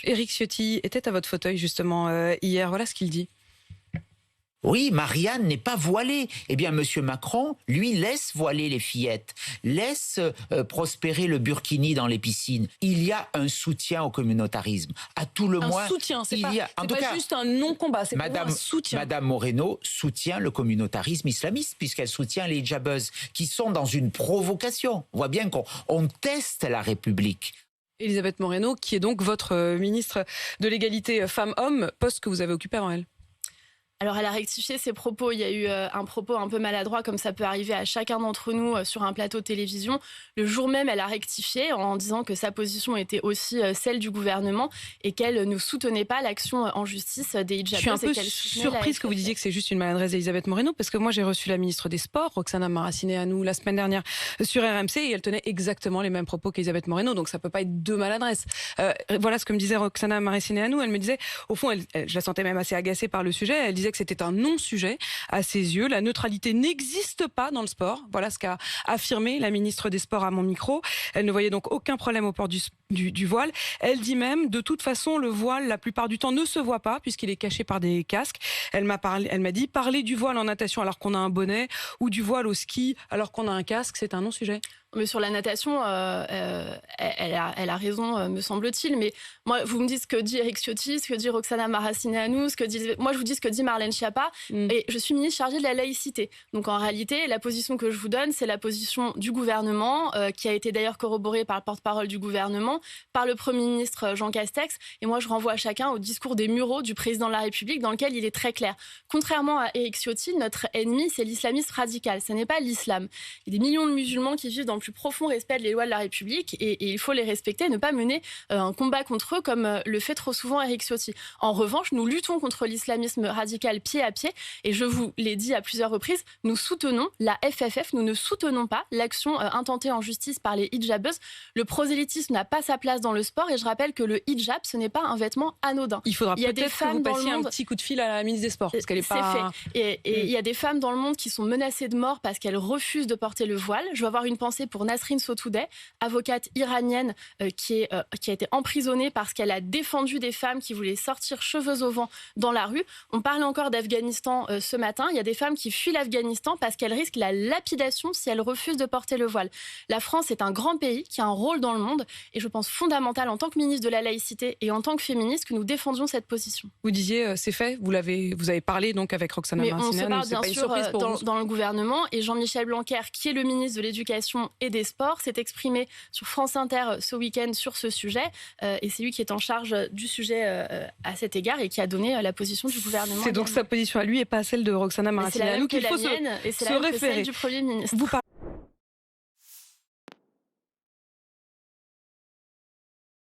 Éric Ciotti était à votre fauteuil justement hier, voilà ce qu'il dit. Oui, Marianne n'est pas voilée. Eh bien, Monsieur Macron, lui, laisse voiler les fillettes, laisse prospérer le burkini dans les piscines. Il y a un soutien au communautarisme. À tout le moins, Un soutien, c'est pas juste un non-combat, c'est Madame, un soutien. Madame Moreno soutient le communautarisme islamiste puisqu'elle soutient les hijabeuses qui sont dans une provocation. On voit bien qu'on teste la République. Elisabeth Moreno, qui est donc votre ministre de l'égalité femmes-hommes, poste que vous avez occupé avant elle. Alors, elle a rectifié ses propos. Il y a eu un propos un peu maladroit, comme ça peut arriver à chacun d'entre nous sur un plateau de télévision. Le jour même, elle a rectifié en disant que sa position était aussi celle du gouvernement et qu'elle ne soutenait pas l'action en justice des hijabeuses. Je suis un peu surprise que vous disiez que c'est juste une maladresse d'Elisabeth Moreno, parce que moi, j'ai reçu la ministre des Sports, Roxana Maracineanu, la semaine dernière sur RMC, et elle tenait exactement les mêmes propos qu'Elisabeth Moreno, donc ça peut pas être deux maladresses. Voilà ce que me disait Roxana Maracineanu. Elle me disait, au fond, je la sentais même assez agacée par le sujet, elle disait que c'était un non-sujet à ses yeux. La neutralité n'existe pas dans le sport. Voilà ce qu'a affirmé la ministre des Sports à mon micro. Elle ne voyait donc aucun problème au port du voile. Elle dit même, de toute façon, le voile, la plupart du temps, ne se voit pas puisqu'il est caché par des casques. Elle m'a dit, parler du voile en natation alors qu'on a un bonnet ou du voile au ski alors qu'on a un casque, c'est un non-sujet. Mais sur la natation, elle a raison, me semble-t-il. Mais moi, vous me dites ce que dit Éric Ciotti, ce que dit Roxana Maracineanu, moi, je vous dis ce que dit Marlène Schiappa. Et je suis ministre chargée de la laïcité. Donc, en réalité, la position que je vous donne, c'est la position du gouvernement, qui a été d'ailleurs corroborée par le porte-parole du gouvernement, par le Premier ministre Jean Castex. Et moi, je renvoie chacun au discours des Mureaux du président de la République, dans lequel il est très clair. Contrairement à Éric Ciotti, notre ennemi, c'est l'islamisme radical. Ce n'est pas l'islam. Il y a des millions de musulmans qui vivent dans le plus profond respect des lois de la République et il faut les respecter et ne pas mener un combat contre eux comme le fait trop souvent Éric Ciotti. En revanche, nous luttons contre l'islamisme radical pied à pied et je vous l'ai dit à plusieurs reprises, nous soutenons la FFF, nous ne soutenons pas l'action intentée en justice par les hijabeuses. Le prosélytisme n'a pas sa place dans le sport et je rappelle que le hijab, ce n'est pas un vêtement anodin. Il faudra peut-être que vous passiez un petit coup de fil à la ministre des Sports parce qu'elle est pas... fait. Et il y a des femmes dans le monde qui sont menacées de mort parce qu'elles refusent de porter le voile. Je veux avoir une pensée pour Nasrin Sotoudeh, avocate iranienne qui a été emprisonnée parce qu'elle a défendu des femmes qui voulaient sortir cheveux au vent dans la rue. On parle encore d'Afghanistan ce matin. Il y a des femmes qui fuient l'Afghanistan parce qu'elles risquent la lapidation si elles refusent de porter le voile. La France est un grand pays qui a un rôle dans le monde et je pense fondamental en tant que ministre de la laïcité et en tant que féministe que nous défendions cette position. Vous disiez c'est fait, vous avez parlé donc avec Roxana Maracineanu. Mais on se parle bien sûr dans le gouvernement et Jean-Michel Blanquer, qui est le ministre de l'Éducation et des Sports, s'est exprimé sur France Inter ce week-end sur ce sujet et c'est lui qui est en charge du sujet à cet égard et qui a donné la position du gouvernement. C'est donc sa position à lui et pas celle de Roxana Maracineanu qu'il faut se référer. C'est la même que celle du Premier ministre.